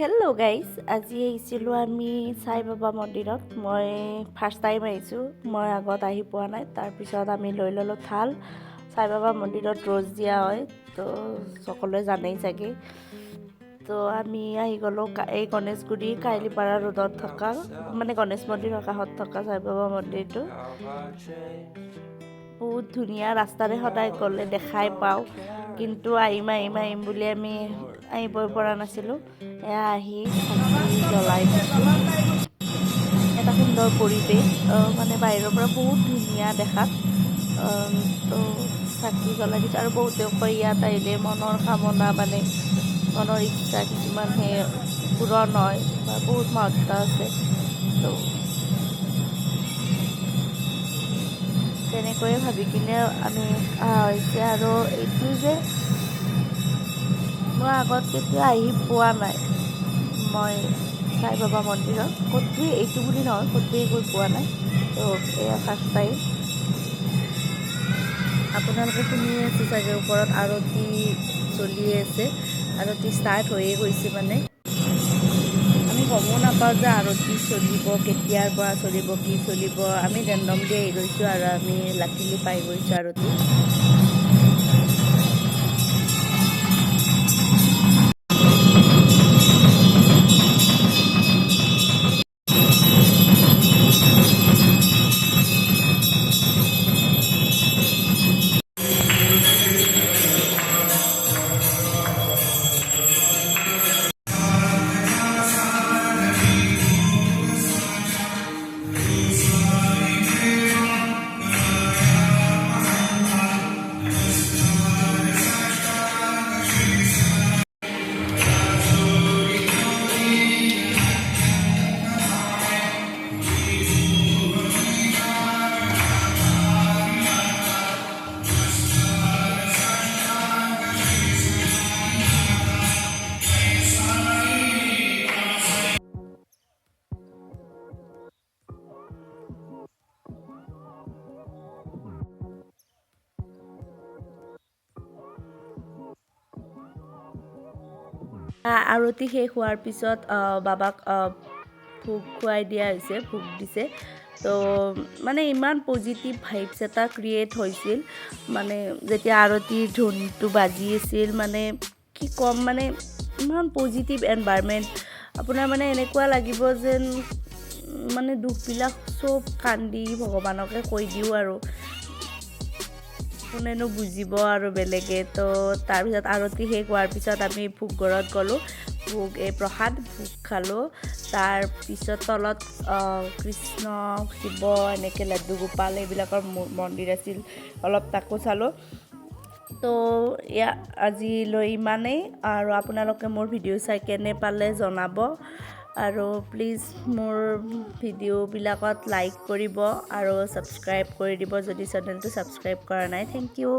Hello' guys, আজি আহিছিলোঁ আমি সাই বাবা মন্দিৰত। মই ফাৰ্ষ্ট টাইম আহিছোঁ, মই আগত আহি পোৱা নাই। তাৰপিছত আমি লৈ ল'লোঁ থাল। সাই বাবা মন্দিৰত ৰ'জ দিয়া হয়, তো সকলোৱে জানেই চাগে। তো আমি আহি গ'লোঁ এই গণেশগুৰি কাহিলীপাৰা ৰোডত থকা, মানে গণেশ মন্দিৰৰ কাষত থকা সাই বাবা মন্দিৰটো। বহুত ধুনীয়া, ৰাস্তাৰে সদায় গ'লে দেখাই পাওঁ, কিন্তু আহিম বুলি আমি আহিবই পৰা নাছিলোঁ। এয়া আহি চাকি জ্বলাই দিছোঁ। এটা সুন্দৰ পৰিৱেশ, মানে বাহিৰৰ পৰা বহুত ধুনীয়া দেখাত। তো চাকি জ্বলাই দিছোঁ। আৰু বহুতেও কয় ইয়াত আহিলে মনৰ কামনা, মানে মনৰ ইচ্ছা কিছুমান পূৰণ হয়, বা বহুত মহত্ব আছে। তো তেনেকৈয়ে ভাবি কিনে আমি অহা হৈছে। আৰু এইটো যে মই আগত কেতিয়া আহি পোৱা নাই, মই সাই বাবা মন্দিৰত ক'তোৱেই এইটো বুলি নহয়, ক'তোৱেই গৈ পোৱা নাই। তো এয়া ফাৰ্ষ্ট টাইম। আপোনালোকে শুনিয়ে আছে চাগে, ওপৰত আৰতি চলিয়ে আছে, আৰতি ষ্টাৰ্ট হৈয়ে গৈছে। মানে আমি গমো নাপাওঁ যে আৰতি চলিব, কেতিয়াৰ পৰা চলিব, কি চলিব। আমি ৰেণ্ডম দি আহি গৈছোঁ, আৰু আমি লাকিলি পাই গৈছোঁ আৰতি। আৰতি শেষ হোৱাৰ পিছত বাবাক ভোগ খুৱাই দিয়া হৈছে, ভোগ দিছে। তো মানে ইমান পজিটিভ ভাইবছ এটা ক্ৰিয়েট হৈছিল, মানে যেতিয়া আৰতিৰ ধুনটো বাজি আছিল, মানে কি ক'ম, মানে ইমান পজিটিভ এনভাইৰনমেণ্ট। আপোনাৰ মানে এনেকুৱা লাগিব যেন মানে দুখবিলাক চব কান্দি ভগৱানকে কৈ দিওঁ, আৰু কোনেনো বুজিব আৰু বেলেগে। তো তাৰপিছত আৰতি শেষ হোৱাৰ পিছত আমি ভোগঘৰত গ'লোঁ, প্ৰসাদ ভোগ খালোঁ। তাৰপিছত তলত কৃষ্ণ, শিৱ, এনেকৈ লাড্ডু গোপাল এইবিলাকৰ মন্দিৰ আছিল, অলপ তাকো চালোঁ। তো আজিলৈ ইমানেই। আৰু আপোনালোকে মোৰ ভিডিঅ' চাই কেনে পালে জনাব, আৰু প্লিজ মোৰ ভিডিঅ'বিলাকত লাইক কৰিব আৰু ছাবস্ক্ৰাইব কৰি দিব যদি চেনেলটো ছাবস্ক্ৰাইব কৰা নাই। Thank U.